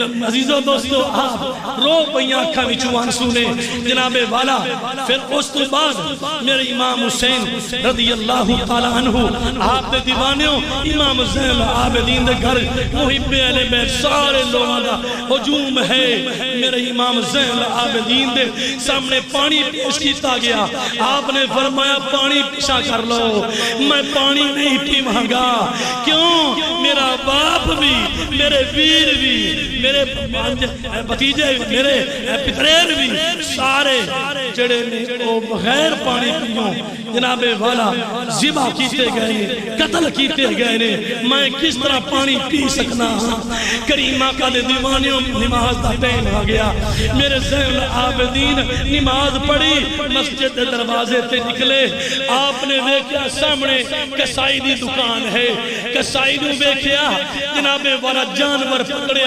عزیزو دوستو آپ رو پہیاں کھا وچوان سونے جناب والا پھر اس تو بعد میرے امام حسین رضی اللہ تعالیٰ عنہ آپ دے دیوانیوں امام زین العابدین دے گھر محب اہل بیت سارے لوگوں دا ہجوم ہے میرے امام زین العابدین دے سامنے پانی پیش کیتا گیا آپ نے فرمایا پانی پیشا کر لو میں پانی نہیں پیواں گا کیوں میرا باپ بھی میرے ویر بھی میرے بھتیجے میرے پترین بھی سارے جڑے نے وہ بغیر پانی پیوں جناب والا ذبح کیتے گئے قتل کیتے گئے نے میں کس طرح پانی پی سکنا کریم آقا دے دیوانیوں نماز دا ٹائم آ گیا میرے زین العابدین نماز پڑھی مسجد دے دروازے تے نکلے آپ نے دیکھا سامنے کسائی دی دکان ہے کسائی نو دیکھا جناب والا جانور پکڑے